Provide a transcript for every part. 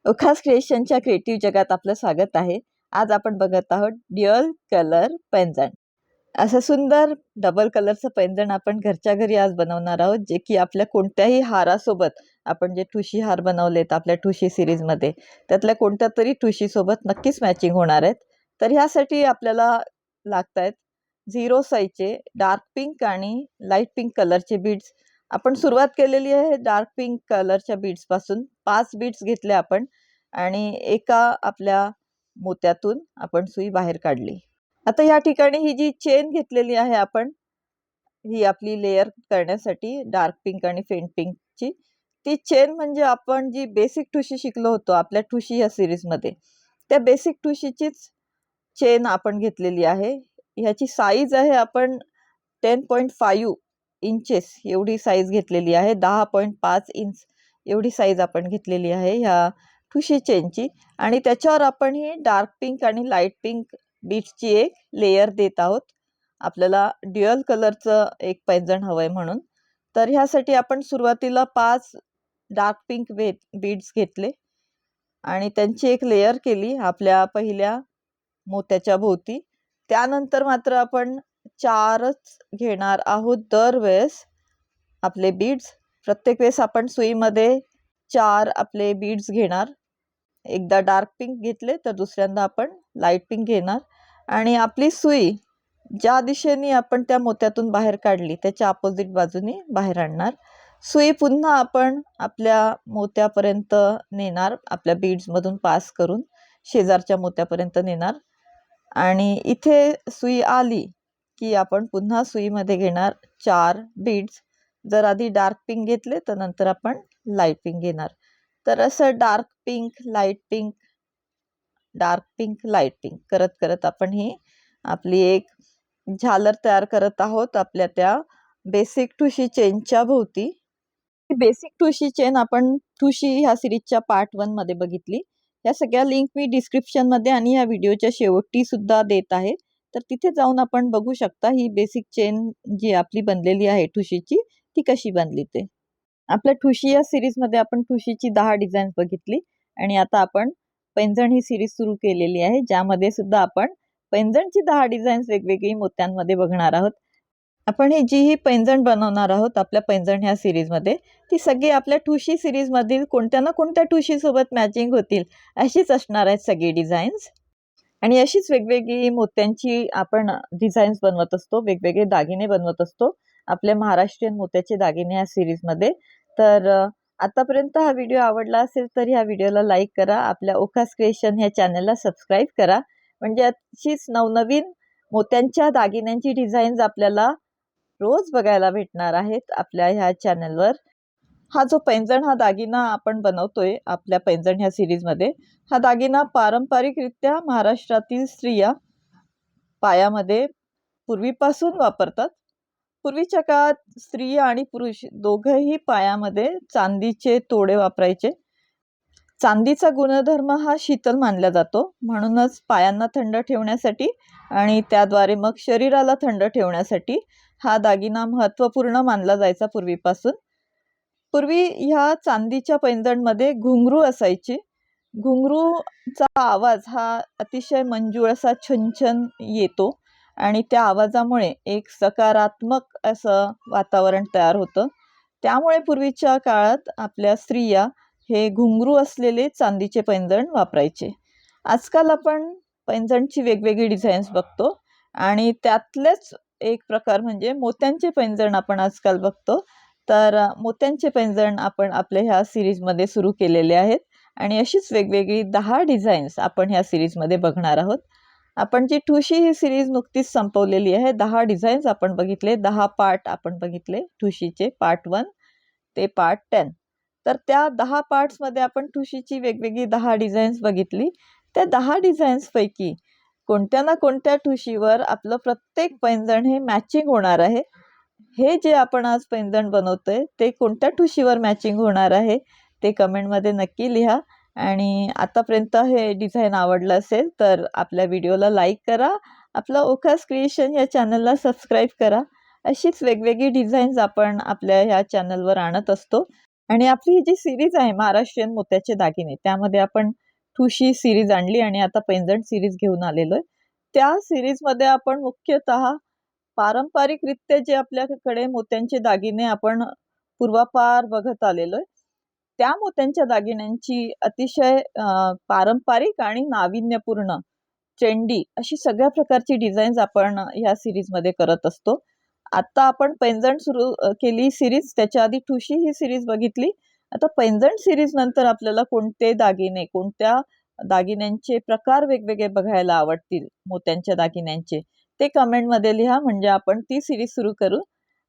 खास क्रिएशनच्या क्रिएटिव्ह जगात आपलं स्वागत आहे. आज आपण बघत आहोत ड्युअल कलर पैंजण. असं सुंदर डबल कलरचं पैंजण आपण घरच्या घरी आज बनवणार आहोत, जे की आपल्या कोणत्याही हारासोबत आपण जे ठुशी हार बनवलेत आपल्या ठुशी सिरीजमध्ये, त्यातल्या कोणत्या तरी ठुशीसोबत नक्कीच मॅचिंग होणार आहेत. तर ह्यासाठी आपल्याला लागत आहेत 0 साईजचे डार्क पिंक आणि लाईट पिंक कलरचे बीड्स. आपण सुरुवात केलेली आहे डार्क पिंक कलरच्या बीड्सपासून. 5 बीड्स घेतले आपण आणि एका आपल्या मोत्यातून आपण सुई बाहेर काढली. आता या ठिकाणी ही जी चेन घेतलेली आहे आपण, ही आपली लेयर करण्यासाठी डार्क पिंक आणि फेंट पिंकची, ती चेन म्हणजे आपण जी बेसिक ठुशी शिकलो होतो आपल्या ठुशी या सिरीजमध्ये, त्या बेसिक ठुशीचीच चेन आपण घेतलेली आहे. ह्याची साईज आहे आपण 10.5 इंचेस एवढी साईज घेतलेली आहे. 10.5 इंच एवढी साईज आपण घेतलेली आहे ह्या ठुशी चेनची. आणि त्याच्यावर आपण ही डार्क पिंक आणि लाईट पिंक बीड्सची एक लेयर देत आहोत. आपल्याला ड्युअल कलरचं एक पैंजण हवंय म्हणून. तर ह्यासाठी आपण सुरुवातीला 5 डार्क पिंक बीड्स घेतले आणि त्यांची एक लेयर केली आपल्या पहिल्या मोत्याच्या भोवती. त्यानंतर मात्र आपण 4च घेणार आहोत दरवेळेस आपले बीड्स. प्रत्येक वेळेस आपण सुईमध्ये 4 आपले बीड्स घेणार. एकदा डार्क पिंक घेतले तर दुसऱ्यांदा आपण लाईट पिंक घेणार आणि आपली सुई ज्या दिशेने आपण त्या मोत्यातून बाहेर काढली त्याच्या अपोजिट बाजूने बाहेर आणणार. सुई पुन्हा आपण आपल्या मोत्यापर्यंत नेणार, आपल्या बीड्समधून पास करून शेजारच्या मोत्यापर्यंत नेणार आणि इथे सुई आली की आपण पुन्हा सुईमध्ये घेणार 4 बीड्स. जर आधी डार्क पिंक घेतले तर नंतर आपण लाईट पिंक घेणार. तर असं dark pink, light pink, dark pink, light pink करत करत आपण ही आपली एक झालर तयार करत आहोत आपल्या त्या बेसिक ठुशी चेनच्या भोवती. बेसिक ठुशी चेन आपण ठुशी ह्या सिरीजच्या पार्ट 1 मध्ये बघितली. या सगळ्या लिंक मी डिस्क्रिप्शनमध्ये आणि या व्हिडिओच्या शेवटी सुद्धा देत आहे, तर तिथे जाऊन आपण बघू शकता ही बेसिक चेन जी आपली बनलेली आहे ठुशीची ती कशी बनली ते. आपल्या ठुशी या सिरीजमध्ये आपण ठुशीची 10 डिझाईन बघितली आणि आता आपण पैंजण ही सिरीज सुरू केलेली आहे, ज्यामध्ये सुद्धा आपण पैंजणची 10 डिझाईन्स वेगवेगळी मोत्यांमध्ये बघणार आहोत. आपण ही जी पैंजण बनवणार आहोत आपल्या पैंजण ह्या सिरीजमध्ये, ती सगळी आपल्या ठुशी सिरीजमधील कोणत्या ना कोणत्या ठुशीसोबत मॅचिंग होतील अशीच असणार आहेत सगळी डिझाईन्स. आणि अशीच वेगवेगळी मोत्यांची आपण डिझाईन्स बनवत असतो, वेगवेगळे दागिने बनवत असतो आपल्या महाराष्ट्रीयन मोत्याचे दागिने या सिरीजमध्ये. तर आतापर्यंत हा व्हिडिओ आवडला असेल तर ह्या व्हिडिओला लाईक करा, आपल्या ओखास क्रिएशन ह्या चॅनलला सबस्क्राईब करा, म्हणजे अशीच नवनवीन मोत्यांच्या दागिन्यांची डिझाईन्स आपल्याला रोज बघायला भेटणार आहेत आपल्या ह्या चॅनलवर. हा जो पैंजण हा दागिना आपण बनवतोय आपल्या पैंजण ह्या सिरीजमध्ये, हा दागिना पारंपरिकरित्या महाराष्ट्रातील स्त्रिया पायामध्ये पूर्वीपासून वापरतात. पूर्वीच्या काळात स्त्रिया आणि पुरुष दोघंही पायामध्ये चांदीचे तोडे वापरायचे. चांदीचा गुणधर्म हा शीतल मानला जातो, म्हणूनच पायांना थंड ठेवण्यासाठी आणि त्याद्वारे मग शरीराला थंड ठेवण्यासाठी हा दागिना महत्त्वपूर्ण मानला जायचा पूर्वीपासून. पूर्वी ह्या चांदीच्या पैंजणमध्ये घुंगरू असायची. घुंगरूचा आवाज हा अतिशय मंजूळ असा छनछन येतो आणि त्या आवाजामुळे एक सकारात्मक असं वातावरण तयार होतं. त्यामुळे पूर्वीच्या काळात आपल्या स्त्रिया हे घुंगरू असलेले चांदीचे पैंजण वापरायचे. आजकाल आपण पैंजणची वेगवेगळी डिझाईन्स बघतो आणि त्यातलेच एक प्रकार म्हणजे मोत्यांचे पैंजण आपण आजकाल बघतो. तर मोत्यांचे पैंजण आपण आपल्या ह्या सिरीजमध्ये सुरू केलेले आहेत आणि अशीच वेगवेगळी 10 डिझाईन्स आपण ह्या सिरीजमध्ये बघणार आहोत. आपण जी ठुशी ही सिरीज नुकतीच संपवलेली आहे, 10 डिझाईन्स आपण बघितले, 10 पार्ट आपण बघितले ठुशीचे, पार्ट 1 ते पार्ट 10. तर त्या 10 पार्ट्समध्ये आपण ठुशीची वेगवेगळी 10 डिझाईन्स बघितली. त्या 10 डिझाईन्सपैकी कोणत्या ना कोणत्या ठुशीवर आपलं प्रत्येक पैंजण हे मॅचिंग होणार आहे. हे जे आपण आज पैंजण बनवतोय ते कोणत्या ठुशीवर मॅचिंग होणार आहे ते कमेंटमध्ये नक्की लिहा. आणि आतापर्यंत हे डिझाईन आवडलं असेल तर आपल्या व्हिडिओला लाईक करा, आपला ओखास क्रिएशन या चॅनलला सबस्क्राईब करा. अशीच वेगवेगळी डिझाईन्स आपण आपल्या ह्या चॅनलवर आणत असतो. आणि आपली ही जी सिरीज आहे महाराष्ट्रीयन मोत्याचे दागिने, त्यामध्ये आपण ठुशी सिरीज आणली आणि आता पैंजण सिरीज घेऊन आलेलो आहे. त्या सिरीजमध्ये आपण मुख्यतः पारंपरिकरित्या जे आपल्याकडे मोत्यांचे दागिने आपण पूर्वापार बघत आलेलो आहे, त्या मोत्यांच्या दागिन्यांची अतिशय पारंपरिक आणि नाविन्यपूर्ण, ट्रेंडी अशी सगळ्या प्रकारची डिझाईन्स आपण ह्या सिरीजमध्ये करत असतो. आता आपण पैंजण सुरू केली सिरीज, त्याच्या आधी ठुशी ही सिरीज बघितली. आता पैंजण सिरीज नंतर आपल्याला कोणते दागिने, कोणत्या दागिन्यांचे प्रकार वेगवेगळे बघायला आवडतील मोत्यांच्या दागिन्यांचे, ते कमेंटमध्ये लिहा, म्हणजे आपण ती सिरीज सुरू करू.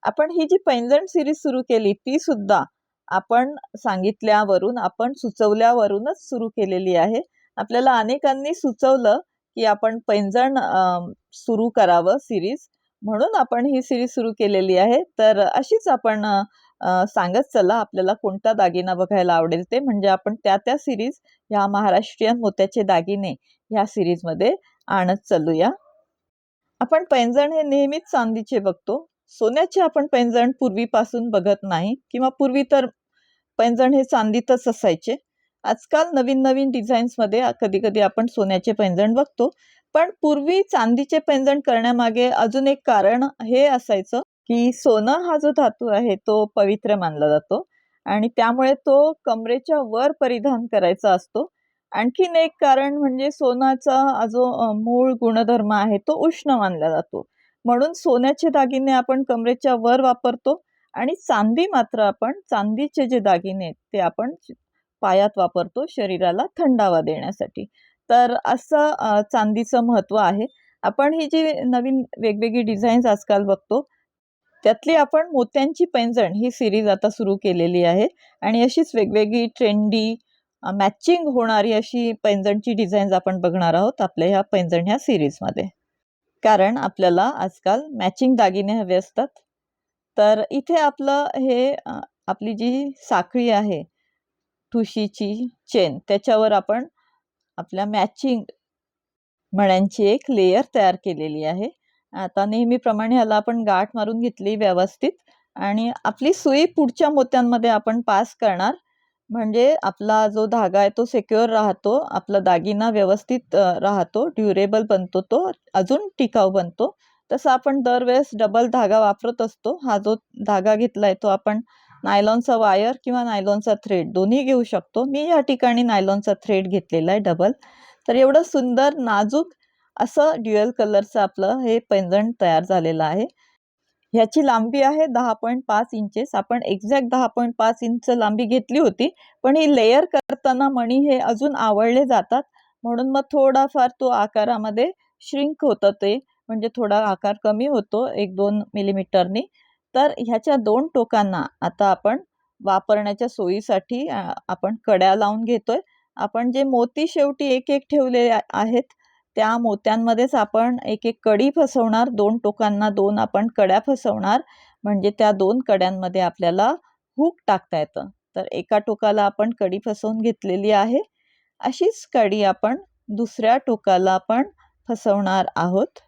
आपण ही जी पैंजण सिरीज सुरू केली ती सुद्धा आपण सांगितल्यावरून, आपण सुचवल्यावरूनच सुरू केलेली आहे. आपल्याला अनेकांनी सुचवलं की आपण पैंजण सुरू करावं सिरीज, म्हणून आपण ही सिरीज सुरू केलेली आहे. तर अशीच आपण सांगत चला आपल्याला कोणता दागिना बघायला आवडेल ते, म्हणजे आपण त्या सिरीज ह्या महाराष्ट्रीयन मोत्याचे दागिने ह्या सिरीजमध्ये आणत चालूया. आपण पैंजण हे नेहमीच चांदीचे बघतो, सोन्याचे आपण पैंजण पूर्वीपासून बघत नाही, किंवा पूर्वी तर पैंजण हे चांदीतच असायचे. आजकाल नवीन नवीन डिझाईन्समध्ये कधी कधी आपण सोन्याचे पैंजण बघतो, पण पूर्वी चांदीचे पैंजण करण्यामागे अजून एक कारण हे असायचं की सोनं हा जो धातू आहे तो पवित्र मानला जातो आणि त्यामुळे तो कमरेच्या वर परिधान करायचा असतो. आणखीन एक कारण म्हणजे सोन्याचा जो मूळ गुणधर्म आहे तो उष्ण मानला जातो, म्हणून सोन्याचे दागिने आपण कमरेच्या वर वापरतो आणि चांदी मात्र आपण, चांदीचे जे दागिने ते आपण पायात वापरतो शरीराला थंडावा देण्यासाठी. तर असं चांदीचं महत्व आहे. आपण ही जी नवीन वेगवेगळी डिझाईन्स आजकाल बघतो त्यातली आपण मोत्यांची पैंजण ही सिरीज आता सुरू केलेली आहे आणि अशीच वेगवेगळी ट्रेंडी मॅचिंग होणारी अशी पैंजणची डिझाईन्स आपण बघणार आहोत आपल्या ह्या पैंजण ह्या सिरीजमध्ये, कारण आपल्याला आजकाल मॅचिंग दागिने हवे असतात. तर इथे आपलं हे आपली जी साखळी आहे ठुशीची चेन, त्याच्यावर आपण आपल्या मॅचिंग मण्यांची एक लेयर तयार केलेली आहे. आता नेहमीप्रमाणे ह्याला आपण गाठ मारून घेतली व्यवस्थित आणि आपली सुई पुढच्या मोत्यांमध्ये आपण पास करणार, म्हणजे आपला जो धागा आहे तो सिक्युअर राहतो, आपला दागिना व्यवस्थित राहतो, ड्युरेबल बनतो, तो अजून टिकाऊ बनतो. तसं आपण दरवेळेस डबल धागा वापरत असतो. हा जो धागा घेतलाय तो आपण नायलॉनचा वायर किंवा नायलॉनचा थ्रेड दोन्ही घेऊ शकतो. मी या ठिकाणी नायलॉनचा थ्रेड घेतलेला आहे डबल. तर एवढं सुंदर नाजूक असं ड्युअल कलरचं आपलं हे पैंजण तयार झालेलं आहे. ह्याची लांबी आहे 10.5 इंचेस. आपण एक्झॅक्ट 10.5 इंच लांबी घेतली होती, पण ही लेयर करताना मणी हे अजून आवळले जातात, म्हणून मग थोडाफार तो आकारामध्ये श्रिंक होतं, ते म्हणजे थोडा आकार कमी होतो 1-2 मिलीमीटरनी. तर ह्याच्या 2 टोकांना आता आपण वापरण्याच्या सोयीसाठी आपण कड्या लावून घेतोय. आपण जे मोती शेवटी एक एक ठेवले आहेत त्या मोत्यांमध्येच आपण एक एक कडी फसवणार, 2 टोकांना 2 आपण कड्या फसवणार, म्हणजे त्या 2 कड्यांमध्ये आपल्याला हुक टाकता येतं. तर एका टोकाला आपण कडी फसवून घेतलेली आहे, अशीच कडी आपण दुसऱ्या टोकाला आपण फसवणार आहोत.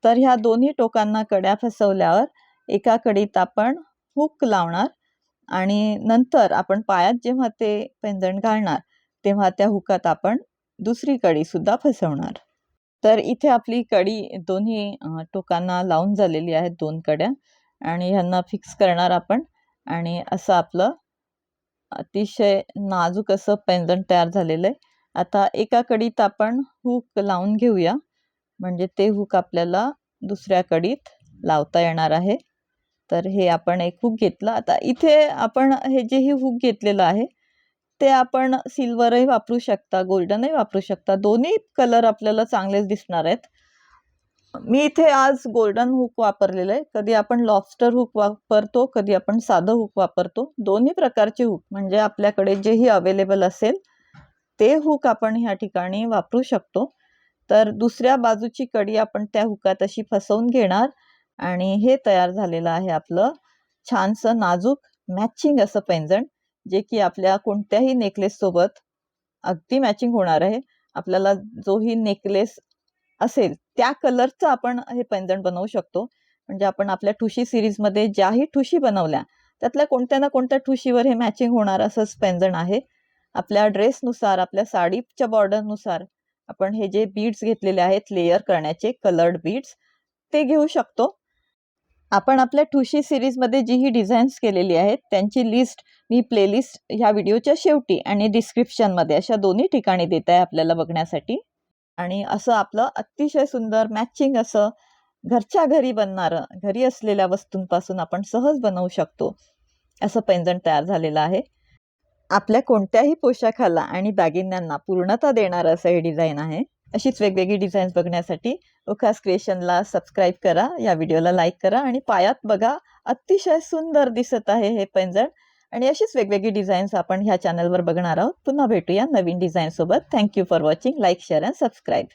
तर ह्या दोन्ही टोकांना कड्या फसवल्यावर एका कडीत आपण हुक लावणार आणि नंतर आपण पायात जेव्हा ते पैंजण घालणार तेव्हा त्या हुकात आपण दुसरी कडी सुद्धा फसवणार. तर इथे आपली कडी दोन्ही टोकांना लावून झालेली आहेत 2 कड्या आणि ह्यांना फिक्स करणार आपण आणि असं आपलं अतिशय नाजूक असं पैंजण तयार झालेलं आहे. आता एका कडीत आपण हुक लावून घेऊया, म्हणजे ते हुक आपल्याला दुसऱ्या कडीत लावता येणार आहे. तर हे आपण एक हुक घेतलं. आता इथे आपण हे जे ही हुक घेतलेलं आहे ते आपण सिल्वरही वापरू शकता, गोल्डनही वापरू शकता, दोन्ही कलर आपल्याला चांगलेच दिसणार आहेत. मी इथे आज गोल्डन हुक वापरलेलं आहे. कधी आपण लॉबस्टर हुक वापरतो, कधी आपण साधं हुक वापरतो. दोन्ही प्रकारचे हुक म्हणजे आपल्याकडे जेही अवेलेबल असेल ते हुक आपण ह्या ठिकाणी वापरू शकतो. तर दुसऱ्या बाजूची कडी आपण त्या हुकात अशी फसवून घेणार आणि हे तयार झालेलं आहे आपलं छानसं नाजूक मॅचिंग असं पैंजण, जे की आपल्या कोणत्याही नेकलेस सोबत अगदी मॅचिंग होणार आहे. आपल्याला जोही नेकलेस असेल त्या कलरचं आपण हे पैंजण बनवू शकतो. म्हणजे आपण आपल्या ठुशी सिरीजमध्ये ज्याही ठुशी बनवल्या त्यातल्या कोणत्या ना कोणत्या ठुशीवर हे मॅचिंग होणार असंच पैंजण आहे. आपल्या ड्रेसनुसार, आपल्या साडीच्या बॉर्डरनुसार आपण हे जे बीड्स घेतलेले आहेत लेयर करण्याचे कलर्ड बीड्स ते घेऊ शकतो. आपण आपल्या ठुशी सिरीजमध्ये जी ही डिझाईन्स केलेली आहेत त्यांची लिस्ट मी प्लेलिस्ट ह्या व्हिडिओच्या शेवटी आणि डिस्क्रिप्शनमध्ये अशा दोन्ही ठिकाणी देत आहे आपल्याला बघण्यासाठी. आणि असं आपलं अतिशय सुंदर मॅचिंग असं घरच्या घरी बनणारं, घरी असलेल्या वस्तूंपासून आपण सहज बनवू शकतो असं पैंजण तयार झालेलं आहे. आपल्या कोणत्याही पोशाखाला आणि दागिन्यांना पूर्णता देणारं असं हे डिझाईन आहे. अशीच वेगवेगळी डिझाईन्स बघण्यासाठी उखास क्रिएशनला सबस्क्राईब करा, या व्हिडिओला लाईक करा आणि पायात बघा अतिशय सुंदर दिसत आहे हे पैंजण. आणि अशीच वेगवेगळी डिझाईन्स आपण ह्या चॅनलवर बघणार आहोत. पुन्हा भेटूया नवीन डिझाईन सोबत. Thank you for watching. Like, share and subscribe.